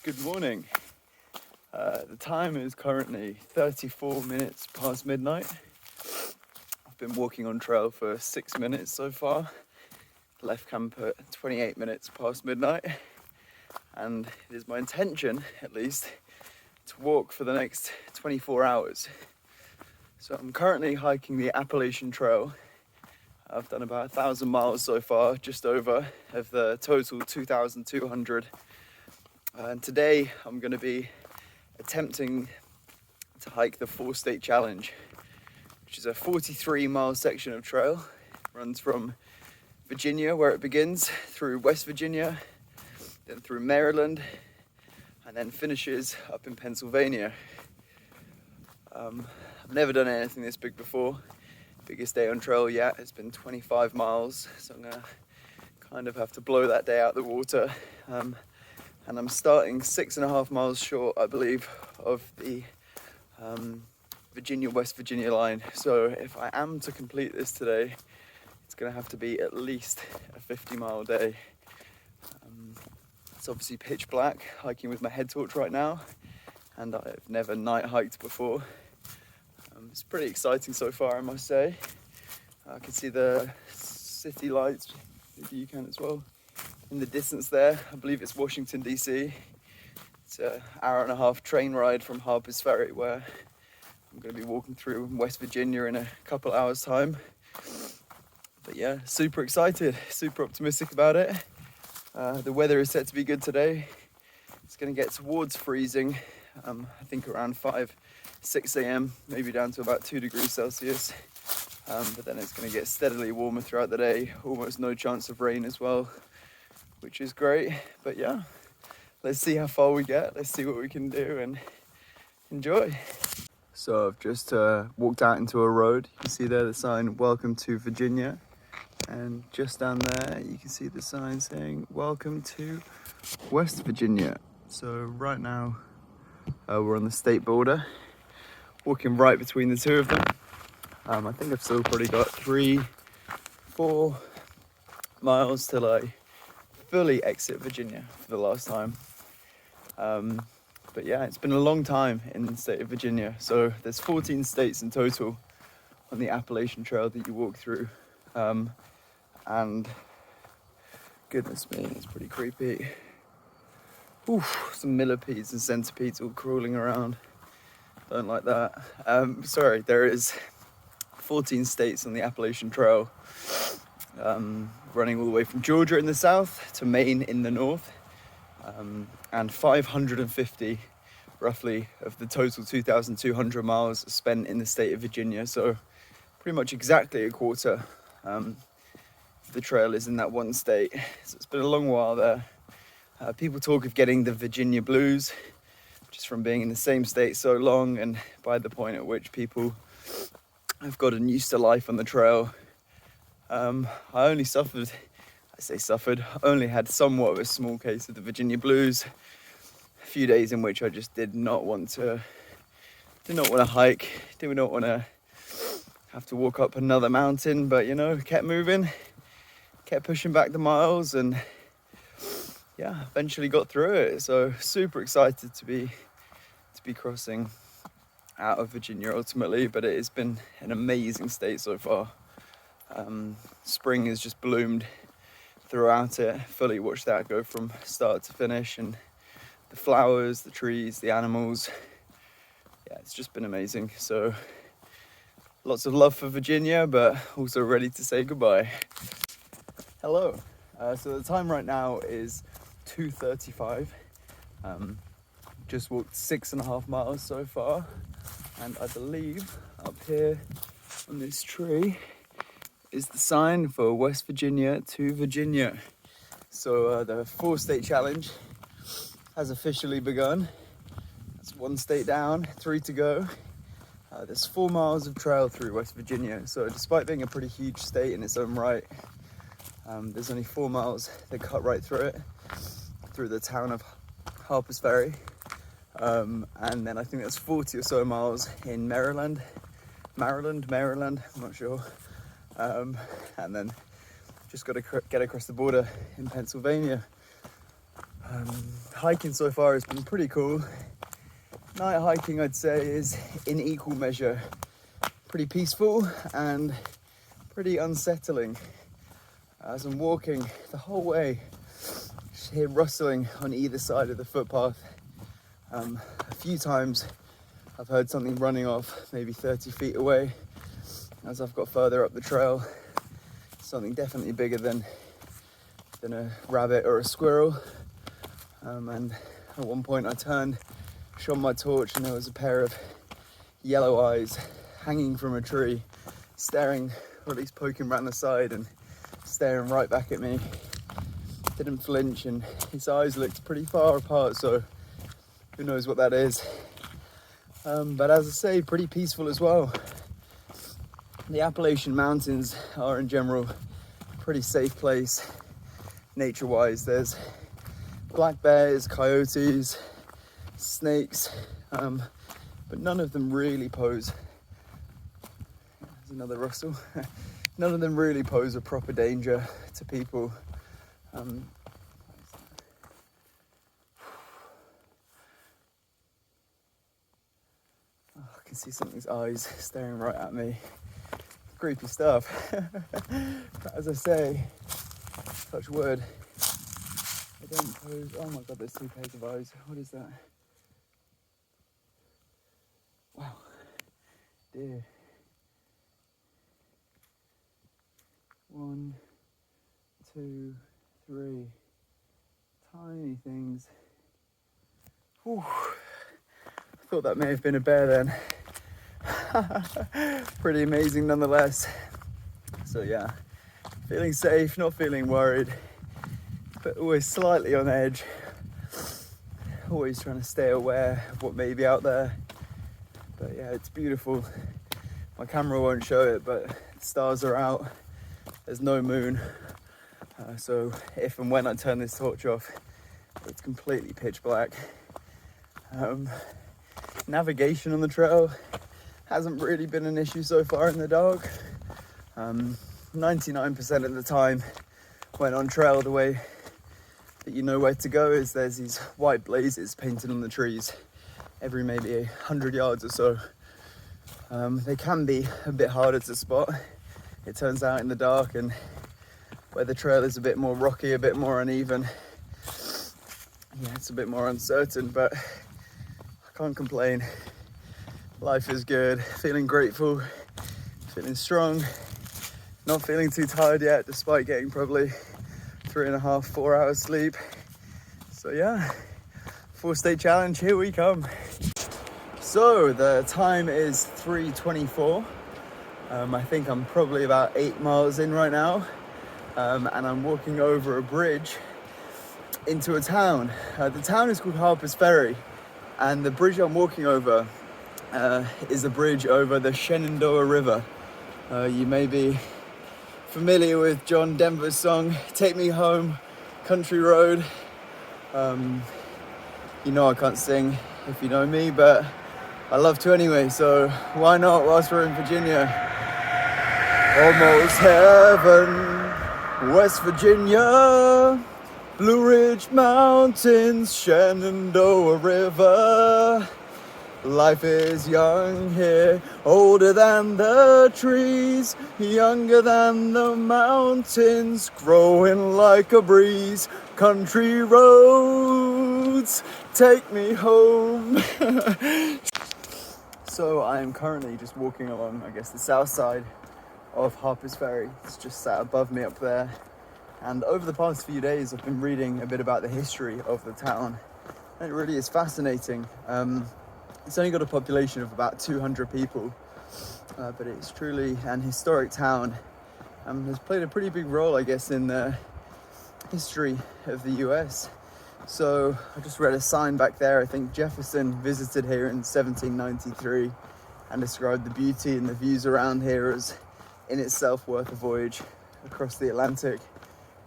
Good morning. The time is currently 34 minutes past midnight. I've been walking on trail for 6 minutes so far. Left camp at 28 minutes past midnight. And it is my intention, at least, to walk for the next 24 hours. So I'm currently hiking the Appalachian Trail. I've done about 1,000 miles so far, just over, of the total 2,200. And today I'm going to be attempting to hike the 4-state challenge, which is a 43-mile section of trail. It runs from Virginia, where it begins, through West Virginia, then through Maryland, and then finishes up in Pennsylvania. I've never done anything this big before. Biggest day on trail yet has been 25 miles, so I'm gonna kind of have to blow that day out the water. And I'm starting 6.5 miles short, I believe, of the West Virginia line. So if I am to complete this today, it's gonna have to be at least a 50-mile day. It's obviously pitch black, hiking with my head torch right now, and I've never night hiked before. It's pretty exciting so far, I must say. I can see the city lights, maybe you can as well. In the distance there, I believe it's Washington, D.C. It's an hour-and-a-half train ride from Harper's Ferry, where I'm going to be walking through West Virginia in a couple hours' time. But yeah, super excited, super optimistic about it. The weather is set to be good today. It's going to get towards freezing, I think around 6 a.m, maybe down to about 2 degrees Celsius. But then it's going to get steadily warmer throughout the day, almost no chance of rain as well, which is great. But yeah, let's see how far we get. Let's see what we can do and enjoy. So I've just walked out into a road. You can see there the sign, "Welcome to Virginia." And just down there, you can see the sign saying, "Welcome to West Virginia." So right now, we're on the state border, walking right between the two of them. I think I've still probably got 3-4 miles till I fully exit Virginia for the last time. But yeah, it's been a long time in the state of Virginia. So there's 14 states in total on the Appalachian Trail that you walk through. And goodness me, it's pretty creepy. Oof, some millipedes and centipedes all crawling around. Don't like that. Sorry, there is 14 states on the Appalachian Trail, running all the way from Georgia in the south to Maine in the north, and 550 roughly of the total 2,200 miles spent in the state of Virginia. So pretty much exactly a quarter of the trail is in that one state. So it's been a long while there. People talk of getting the Virginia blues just from being in the same state so long, and by the point at which people have gotten used to life on the trail. I only had somewhat of a small case of the Virginia blues. A few days in which I just did not want to hike, did not want to have to walk up another mountain, but kept moving, kept pushing back the miles, and yeah, eventually got through it. So super excited to be crossing out of Virginia ultimately, but it has been an amazing state so far. Spring has just bloomed throughout it. Fully watched that go from start to finish, and the flowers, the trees, the animals. Yeah, it's just been amazing. So lots of love for Virginia, but also ready to say goodbye. Hello. So the time right now is 2:35. Just walked 6.5 miles so far, and I believe up here on this tree is the sign for West Virginia to Virginia. So the 4-state challenge has officially begun. That's 1 state down, 3 to go. There's 4 miles of trail through West Virginia. So despite being a pretty huge state in its own right, there's only 4 miles that cut right through it, through the town of Harper's Ferry. And then I think that's 40 or so miles in Maryland, I'm not sure. And then just got to get across the border in Pennsylvania. Hiking so far has been pretty cool. Night hiking, I'd say, is in equal measure pretty peaceful and pretty unsettling. As I'm walking the whole way, just hear rustling on either side of the footpath. A few times I've heard something running off maybe 30 feet away. As I've got further up the trail, something definitely bigger than a rabbit or a squirrel. And at one point I turned, shone my torch, and there was a pair of yellow eyes hanging from a tree, staring, or at least poking around the side and staring right back at me. Didn't flinch, and his eyes looked pretty far apart, so who knows what that is. But as I say, pretty peaceful as well. The Appalachian Mountains are in general a pretty safe place nature-wise. There's black bears, coyotes, snakes, but none of them really pose, there's another rustle, none of them really pose a proper danger to people. I can see something's eyes staring right at me. Creepy stuff. But as I say, touch wood, I don't pose. Oh my god, there's two pairs of eyes. What is that? Wow. Dear. 1, 2, 3. Tiny things. Whew. I thought that may have been a bear then. Pretty amazing nonetheless. So yeah, feeling safe, not feeling worried, but always slightly on edge. Always trying to stay aware of what may be out there. But yeah, it's beautiful. My camera won't show it, but the stars are out. There's no moon. So if and when I turn this torch off, it's completely pitch black. Navigation on the trail hasn't really been an issue so far in the dark. 99% of the time when on trail, the way that you know where to go is there's these white blazes painted on the trees every maybe 100 yards or so. They can be a bit harder to spot, it turns out, in the dark, and where the trail is a bit more rocky, a bit more uneven. Yeah, it's a bit more uncertain, but I can't complain. Life is good, feeling grateful, feeling strong, not feeling too tired yet, despite getting probably 3.5, 4 hours sleep. So yeah, 4-state challenge, here we come. So the time is 3:24. I think I'm probably about 8 miles in right now, and I'm walking over a bridge into a town. The town is called Harper's Ferry, and the bridge I'm walking over is a bridge over the Shenandoah River. You may be familiar with John Denver's song, Take Me Home, Country Road. You know I can't sing if you know me, but I love to anyway, so why not whilst we're in Virginia? Almost heaven, West Virginia, Blue Ridge Mountains, Shenandoah River. Life is young here, older than the trees, younger than the mountains, growing like a breeze. Country roads, take me home. So I am currently just walking along, I guess, the south side of Harper's Ferry. It's just sat above me up there. And over the past few days, I've been reading a bit about the history of the town. And it really is fascinating. It's only got a population of about 200 people, but it's truly an historic town. Has played a pretty big role, I guess, in the history of the US. So I just read a sign back there. I think Jefferson visited here in 1793 and described the beauty and the views around here as in itself worth a voyage across the Atlantic.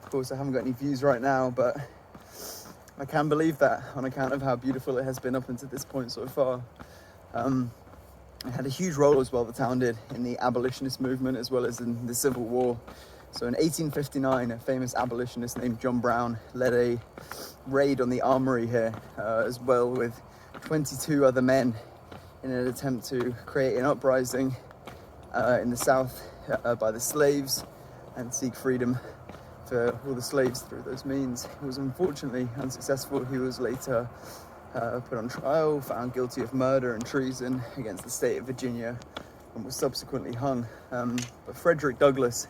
Of course, I haven't got any views right now, but I can believe that on account of how beautiful it has been up until this point so far. It had a huge role as well, the town did, in the abolitionist movement as well as in the Civil War. So in 1859, a famous abolitionist named John Brown led a raid on the armory here, as well with 22 other men, in an attempt to create an uprising in the South by the slaves and seek freedom for all the slaves through those means. He was unfortunately unsuccessful. He was later put on trial, found guilty of murder and treason against the state of Virginia, and was subsequently hung. But Frederick Douglass,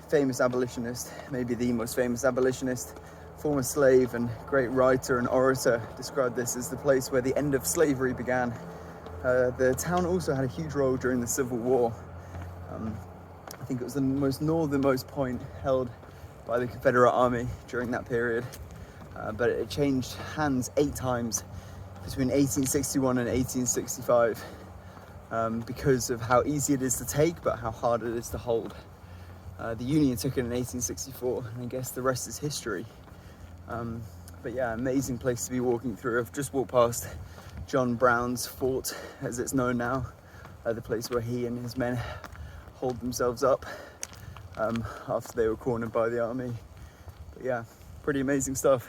famous abolitionist, maybe the most famous abolitionist, former slave and great writer and orator, described this as the place where the end of slavery began. The town also had a huge role during the Civil War. I think it was the most northernmost point held by the Confederate Army during that period, but it changed hands 8 times between 1861 and 1865 because of how easy it is to take but how hard it is to hold. The Union took it in 1864, and I guess the rest is history. But yeah, amazing place to be walking through. I've just walked past John Brown's fort, as it's known now, the place where he and his men hold themselves up after they were cornered by the army. But yeah, pretty amazing stuff.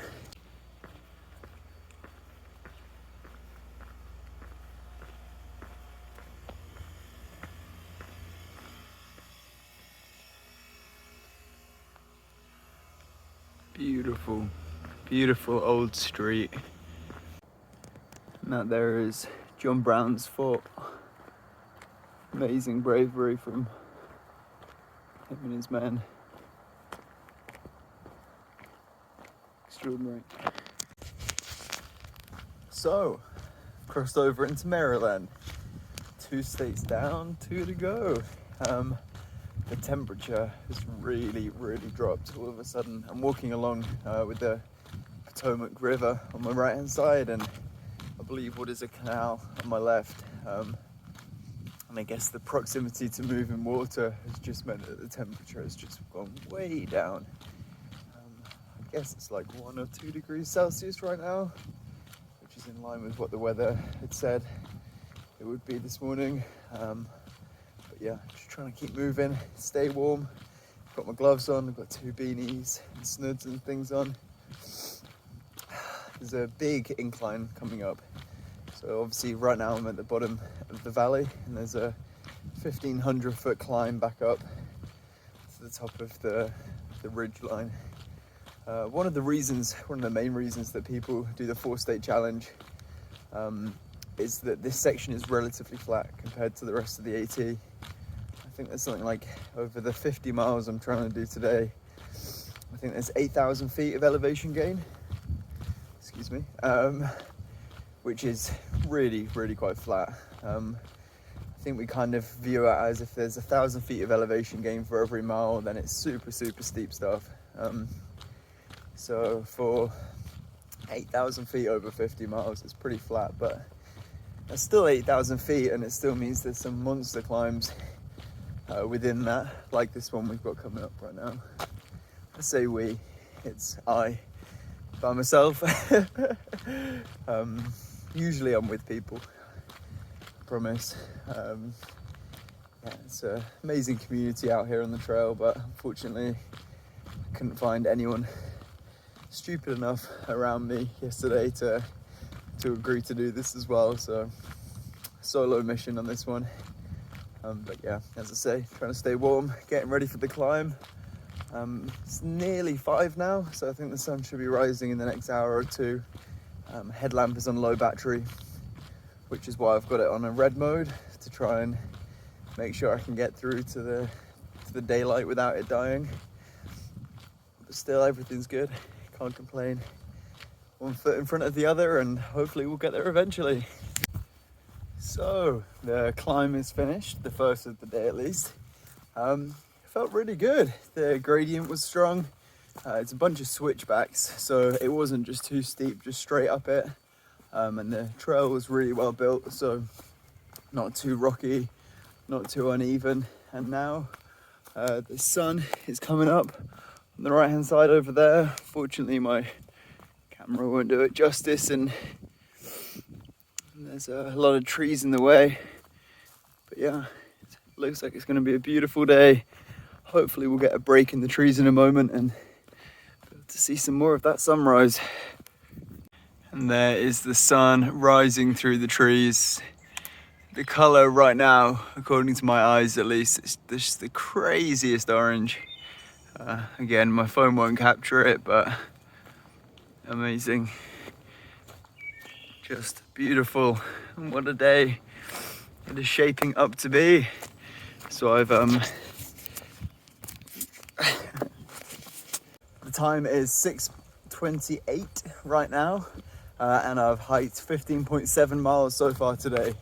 Beautiful, beautiful old street. And that there is John Brown's fort. Amazing bravery from him and his men. Extraordinary. So, crossed over into Maryland. 2 states down, 2 to go. The temperature has really dropped all of a sudden. I'm walking along with the Potomac River on my right hand side, and I believe what is a canal on my left. And I guess the proximity to moving water has just meant that the temperature has just gone way down. I guess it's like 1 or 2 degrees Celsius right now, which is in line with what the weather had said it would be this morning. But yeah, just trying to keep moving, stay warm. Got my gloves on, I've got 2 beanies and snoods and things on. There's a big incline coming up. So obviously right now I'm at the bottom of the valley, and there's a 1,500 foot climb back up to the top of the ridge line. One of the main reasons that people do the 4-state challenge is that this section is relatively flat compared to the rest of the AT. I think there's something like over the 50 miles I'm trying to do today. I think there's 8,000 feet of elevation gain. Excuse me. Which is really quite flat. I think we kind of view it as if there's 1,000 feet of elevation gain for every mile, then it's super steep stuff. So for 8,000 feet over 50 miles, it's pretty flat, but that's still 8,000 feet, and it still means there's some monster climbs within that, like this one we've got coming up right now. I say we, it's I by myself. Usually I'm with people, I promise. Yeah, it's an amazing community out here on the trail, but unfortunately I couldn't find anyone stupid enough around me yesterday to agree to do this as well, so solo mission on this one. But yeah, as I say, trying to stay warm, getting ready for the climb. It's nearly 5 now, so I think the sun should be rising in the next hour or 2. Headlamp is on low battery, which is why I've got it on a red mode, to try and make sure I can get through to the daylight without it dying. But still, everything's good, can't complain. 1 foot in front of the other, and hopefully we'll get there eventually. So the climb is finished, the first of the day at least. Felt really good. The gradient was strong. It's a bunch of switchbacks, so it wasn't just too steep, just straight up it. And the trail was really well built, so not too rocky, not too uneven. And now the sun is coming up on the right hand side over there. Fortunately my camera won't do it justice, and there's a lot of trees in the way. But yeah, it looks like it's going to be a beautiful day. hopefully we'll get a break in the trees in a moment and be able to see some more of that sunrise. And there is the sun rising through the trees. The colour right now, according to my eyes at least, it's just the craziest orange. Again, my phone won't capture it, but amazing. Just beautiful. And what a day it is shaping up to be. So I've the time is 6:28 right now, and I've hiked 15.7 miles so far today.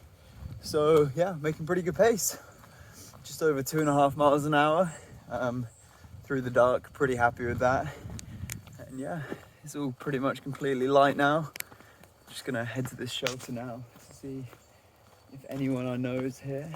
So yeah, making pretty good pace. Just over 2.5 miles an hour through the dark. Pretty happy with that. And yeah, it's all pretty much completely light now. Just gonna head to this shelter now to see if anyone I know is here.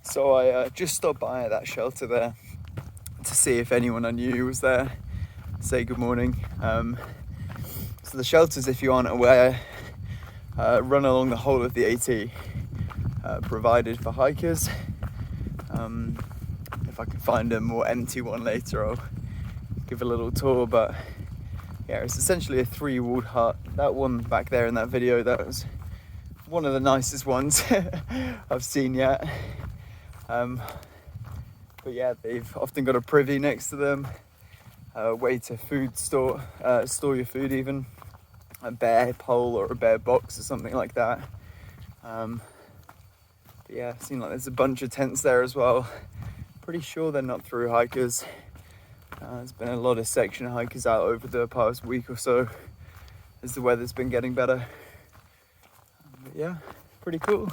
So I just stopped by at that shelter there to see if anyone I knew was there, say good morning. So the shelters, if you aren't aware, run along the whole of the AT, provided for hikers. If I can find a more empty one later, I'll give a little tour, but yeah, it's essentially a 3-walled hut. That one back there in that video, that was one of the nicest ones I've seen yet. But yeah, they've often got a privy next to them, a way to store your food, even a bear pole or a bear box or something like that. But yeah, it seems like there's a bunch of tents there as well. Pretty sure they're not through hikers. There's been a lot of section hikers out over the past week or so as the weather's been getting better. But yeah, pretty cool.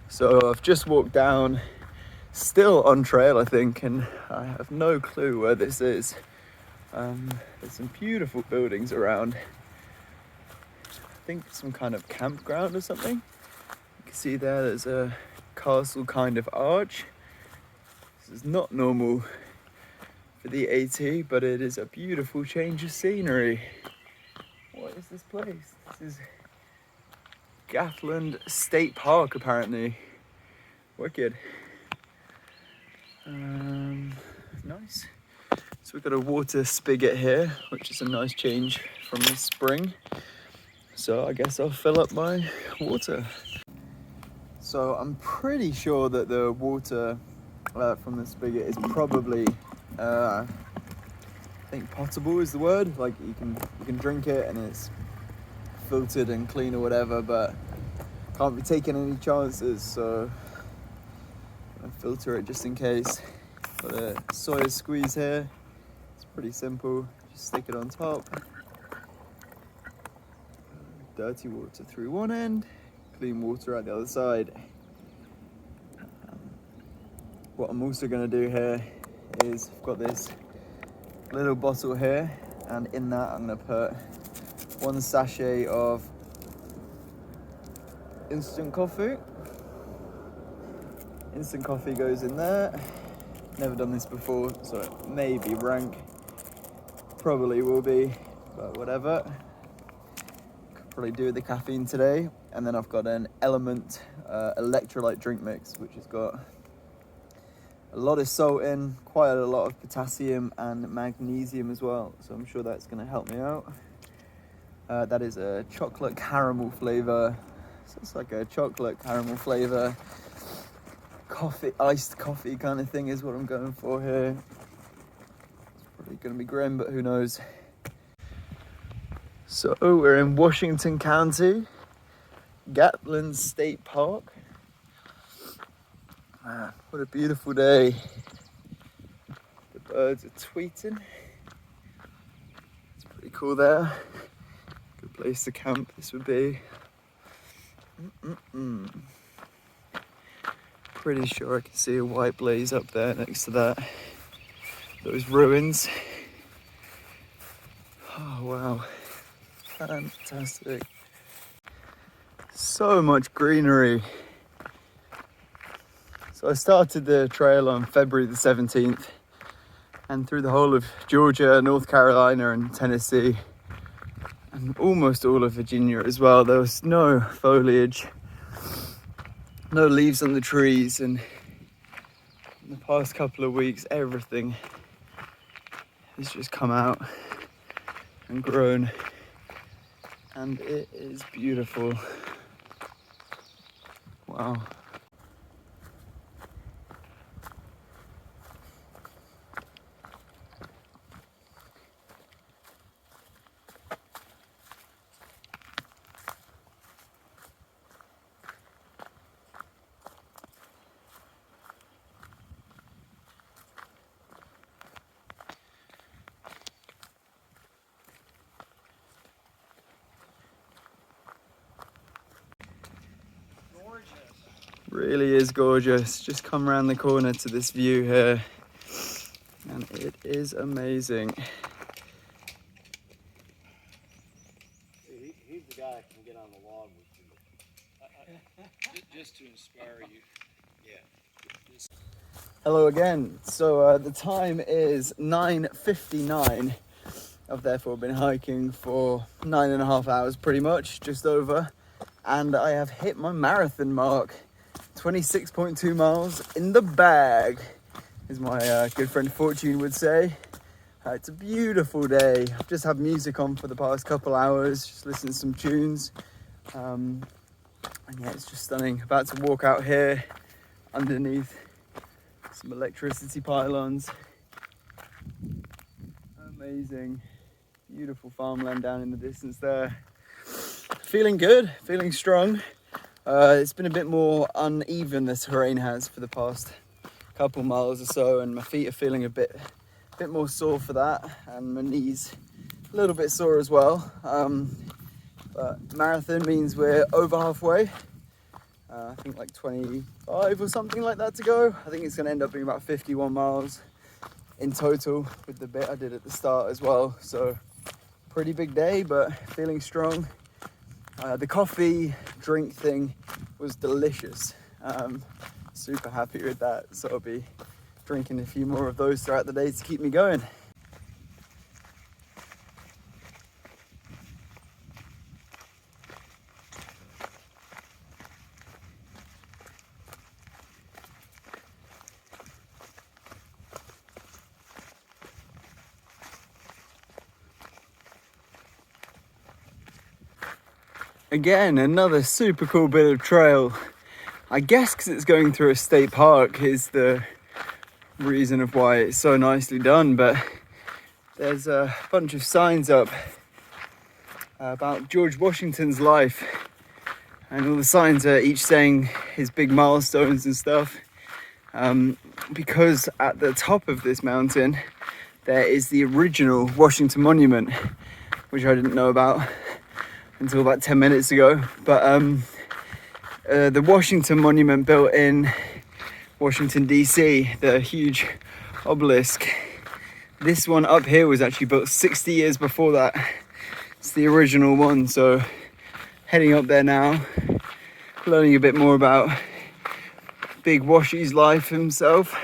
So I've just walked down, still on trail I think, and I have no clue where this is. There's some beautiful buildings around. I think some kind of campground or something. You can see there's a castle kind of arch. This is not normal for the AT, but it is a beautiful change of scenery. What is this place? This is Katahdin State Park, apparently. Wicked. Nice. So we've got a water spigot here, which is a nice change from the spring. So I guess I'll fill up my water. So I'm pretty sure that the water from the spigot is probably, I think potable is the word. Like you can drink it and it's filtered and clean or whatever, but can't be taking any chances, so I filter it just in case. Got a soya squeeze here. It's pretty simple, just stick it on top. Dirty water through one end, clean water at the other side. What I'm also going to do here is I've got this little bottle here, and in that I'm going to put 1 sachet of instant coffee. Instant coffee goes in there. Never done this before, so it may be rank. Probably will be, but whatever. Could probably do with the caffeine today. And then I've got an Element electrolyte drink mix, which has got a lot of salt in, quite a lot of potassium and magnesium as well. So I'm sure that's going to help me out. That is a chocolate caramel flavour. So it's like a chocolate caramel flavour. Coffee, iced coffee kind of thing is what I'm going for here. It's probably going to be grim, but who knows. So we're in Washington County, Katahdin State Park. Man, what a beautiful day. The birds are tweeting. It's pretty cool there. Good place to camp this would be. pretty sure I can see a white blaze up there next to those ruins. Oh wow, fantastic. So much greenery. So I started the trail on February the 17th, and through the whole of Georgia, North Carolina and Tennessee, and almost all of Virginia as well, there was no foliage, no leaves on the trees, and in the past couple of weeks everything has just come out and grown, and it is beautiful. Wow. Really is gorgeous. Just come around the corner to this view here, and it is amazing. He's the guy that can get on the log with you. Just to inspire you. Yeah. Hello again. So the time is 9:59. I've therefore been hiking for 9.5 hours pretty much, just over, and I have hit my marathon mark. 26.2 miles in the bag, as my good friend Fortune would say. It's a beautiful day. I've just had music on for the past couple hours, just listening to some tunes. And yeah, it's just stunning. About to walk out here underneath some electricity pylons. Amazing. Beautiful farmland down in the distance there. Feeling good, feeling strong. It's been a bit more uneven, the terrain has, for the past couple miles or so, and my feet are feeling a bit more sore for that, and my knees a little bit sore as well. But marathon means we're over halfway. I think like 25 or something like that to go. I think it's going to end up being about 51 miles in total with the bit I did at the start as well. So pretty big day, but feeling strong. The coffee drink thing was delicious. Super happy with that. So I'll be drinking a few more of those throughout the day to keep me going. Again, another super cool bit of trail. I guess because it's going through a state park is the reason of why it's so nicely done, but there's a bunch of signs up about George Washington's life, and all the signs are each saying his big milestones and stuff, because at the top of this mountain there is the original Washington Monument, which I didn't know about until about 10 minutes ago. But the Washington Monument built in Washington DC, the huge obelisk, this one up here was actually built 60 years before that. It's the original one. So heading up there now, learning a bit more about Big Washy's life himself.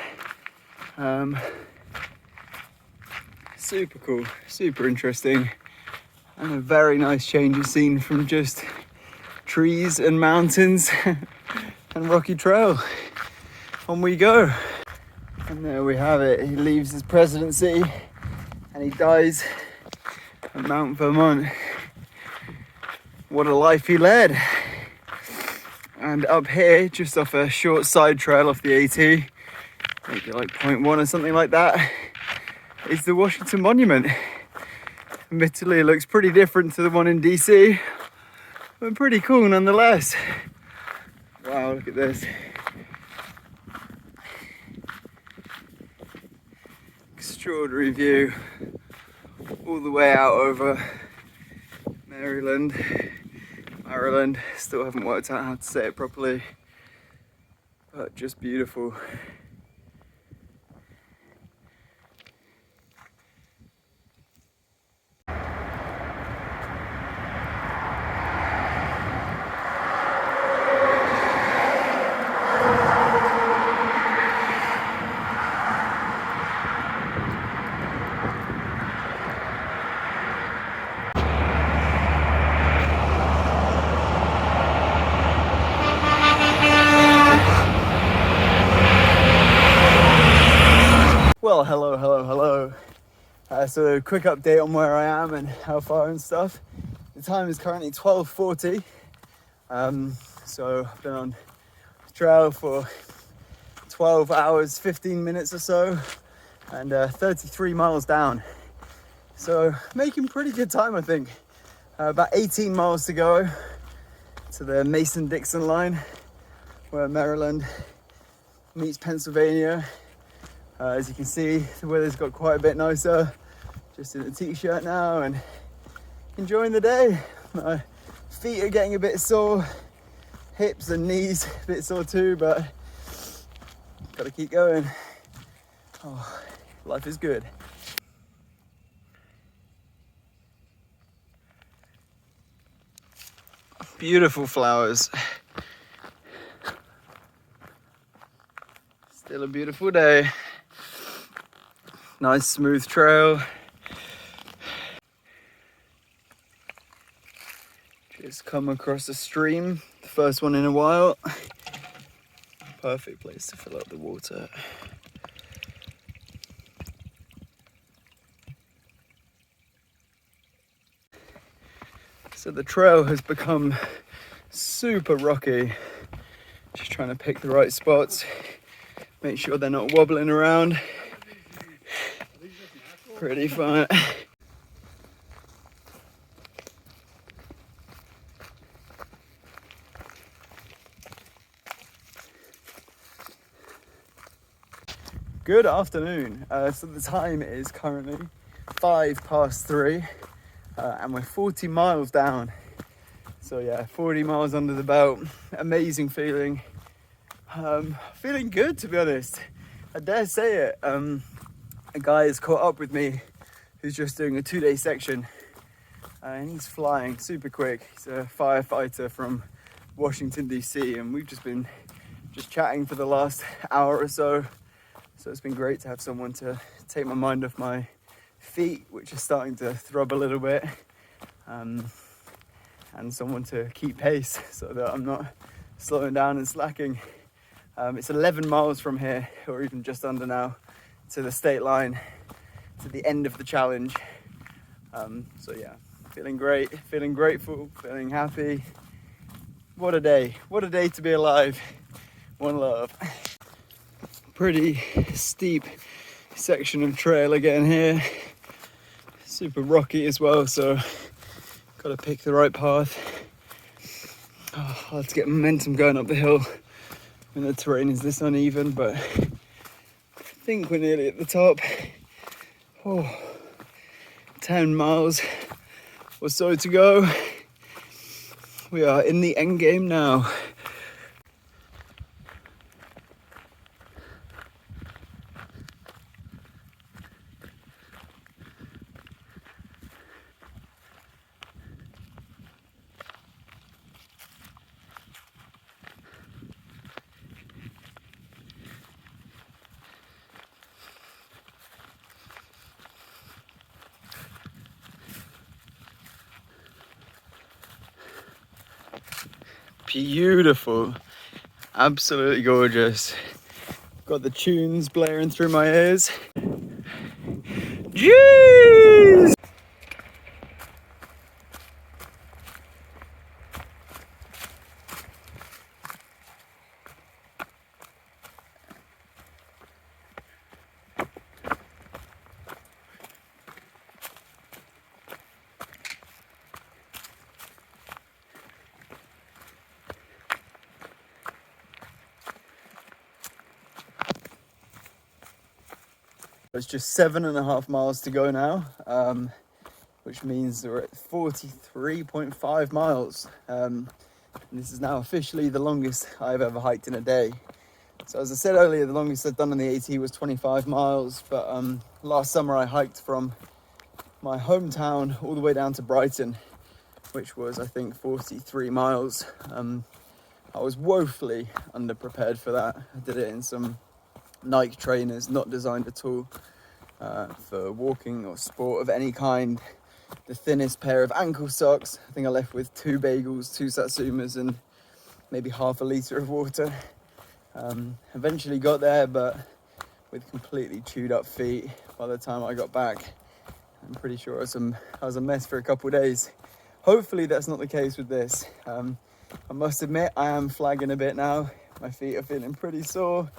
Super cool, super interesting, and a very nice change of scene from just trees and mountains and rocky trail. On we go. And there we have it. He leaves his presidency and he dies at Mount Vermont. What a life he led. And up here, just off a short side trail off the AT, maybe like 0.1 or something like that, is the Washington Monument. Admittedly, it looks pretty different to the one in DC, but pretty cool nonetheless. Wow, look at this. Extraordinary view all the way out over Maryland. Still haven't worked out how to say it properly. but just beautiful. Well, hello. So quick update on where I am and how far and stuff. The time is currently 12:40. So I've been on the trail for 12 hours, 15 minutes or so, and 33 miles down. So making pretty good time, I think. About 18 miles to go to the Mason-Dixon line, where Maryland meets Pennsylvania. As you can see, the weather's got quite a bit nicer. Just in a t-shirt now and enjoying the day. My feet are getting a bit sore, hips and knees a bit sore too, but gotta keep going. Oh, life is good. Beautiful flowers. Still a beautiful day. Nice smooth trail. Just come across a stream, the first one in a while. Perfect place to fill up the water. So the trail has become super rocky. Just trying to pick the right spots, make sure they're not wobbling around. Pretty fun. Good afternoon. So the time is currently 3:05, and we're 40 miles down. So yeah, 40 miles under the belt. Amazing feeling. Feeling good, to be honest. I dare say it. A guy has caught up with me who's just doing a 2-day section, and he's flying super quick. He's a firefighter from Washington DC, and we've just been chatting for the last hour or so. So it's been great to have someone to take my mind off my feet, which are starting to throb a little bit, and someone to keep pace so that I'm not slowing down and slacking. It's 11 miles from here, or even just under now, to the state line, to the end of the challenge. So yeah, feeling great, feeling grateful, feeling happy. What a day to be alive. One love. Pretty steep section of trail again here. Super rocky as well, so gotta pick the right path. Oh, let's get momentum going up the hill when the terrain is this uneven, but I think we're nearly at the top. 10 miles or so to go. We are in the end game now. Beautiful, absolutely gorgeous. Got the tunes blaring through my ears. Jeez! It's just 7.5 miles to go now, which means we're at 43.5 miles. And this is now officially the longest I've ever hiked in a day. So as I said earlier, the longest I've done on the AT was 25 miles, but last summer I hiked from my hometown all the way down to Brighton, which was, I think, 43 miles. I was woefully underprepared for that. I did it in some Nike trainers, not designed at all for walking or sport of any kind. The thinnest pair of ankle socks. I think I left with 2 bagels, 2 satsumas, and maybe half a litre of water. Eventually got there, but with completely chewed up feet by the time I got back. I'm pretty sure I was a mess for a couple of days. Hopefully that's not the case with this. I must admit I am flagging a bit now. My feet are feeling pretty sore.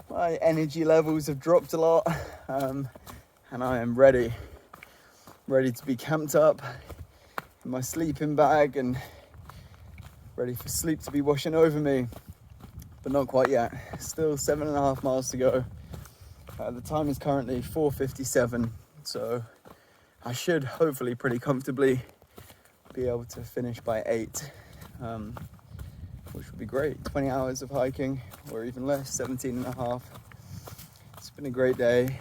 My energy levels have dropped a lot, and I am ready to be camped up in my sleeping bag and ready for sleep to be washing over me, but not quite yet. Still 7.5 miles to go. The time is currently 4:57, so I should hopefully pretty comfortably be able to finish by 8, which would be great. 20 hours of hiking, or even less, 17.5. It's been a great day.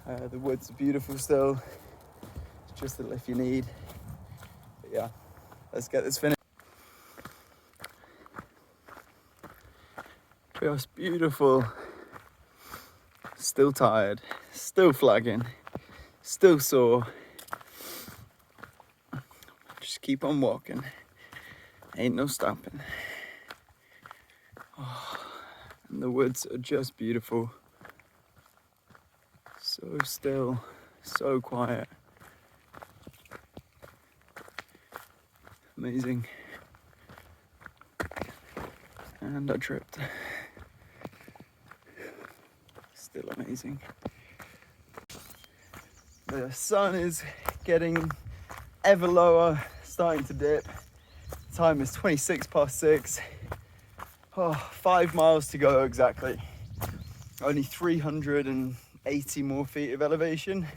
The woods are beautiful still. It's just a lift you need. But yeah, let's get this finished. Just beautiful. Still tired, still flagging, still sore. Just keep on walking. Ain't no stopping. Oh, and the woods are just beautiful. So still, so quiet. Amazing. And I tripped. Still amazing. The sun is getting ever lower, starting to dip. Time is 26 past 6. 5 miles to go exactly. Only 380 more feet of elevation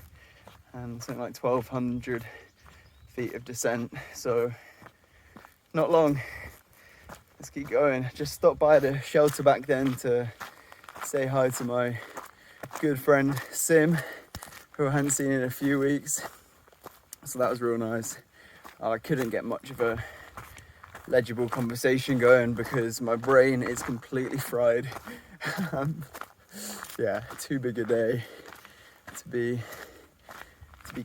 and something like 1,200 feet of descent. So not long. Let's keep going. Just stopped by the shelter back then to say hi to my good friend Sim, who I hadn't seen in a few weeks. So that was real nice. I couldn't get much of a legible conversation going because my brain is completely fried. Yeah, too big a day to be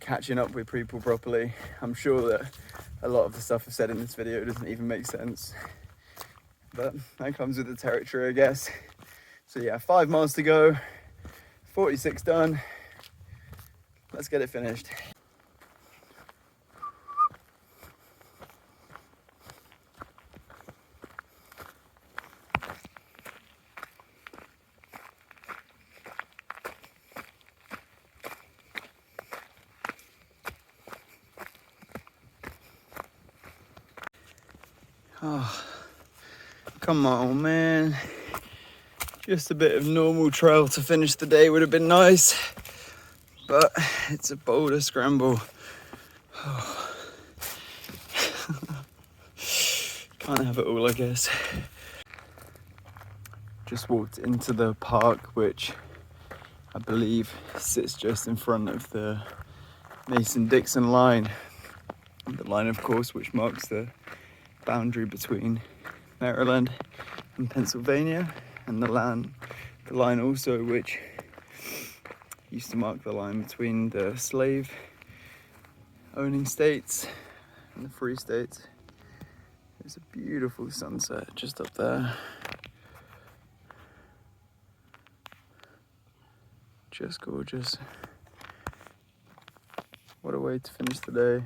catching up with people properly. I'm sure that a lot of the stuff I've said in this video doesn't even make sense, but that comes with the territory, I guess. So yeah, 5 miles to go, 46 done. Let's get it finished. Oh, come on, man. Just a bit of normal trail to finish the day would have been nice, but it's a boulder scramble. Oh. Can't have it all, I guess. Just walked into the park, which I believe sits just in front of the Mason-Dixon line. The line, of course, which marks the boundary between Maryland and Pennsylvania, and the line also which used to mark the line between the slave owning states and the free states. There's a beautiful sunset just up there. Just gorgeous. What a way to finish the day.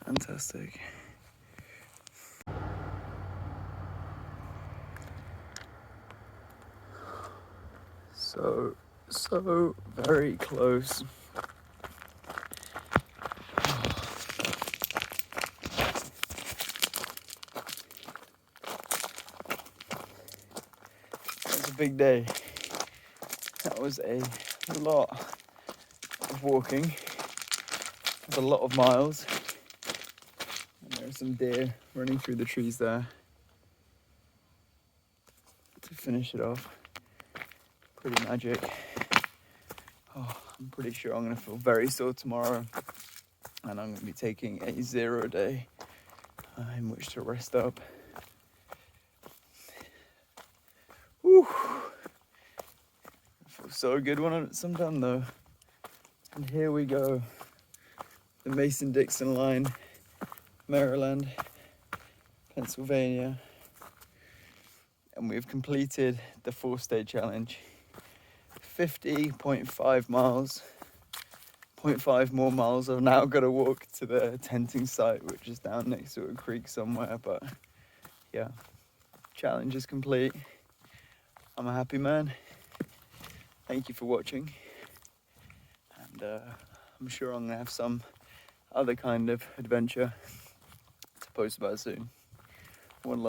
Fantastic. So very close. That was a big day. That was a lot of walking, a lot of miles. And there are some deer running through the trees there. to finish it off. Pretty magic. Oh, I'm pretty sure I'm gonna feel very sore tomorrow, and I'm gonna be taking a 0 day in which to rest up. Whew. It feels so good when it's done though. And here we go. The Mason-Dixon line, Maryland, Pennsylvania. And we've completed the 4-stage challenge. 50.5 miles. 0.5 more miles I've now got to walk to the tenting site, which is down next to a creek somewhere. But yeah, challenge is complete. I'm a happy man. Thank you for watching. And I'm sure I'm gonna have some other kind of adventure to post about soon. One love.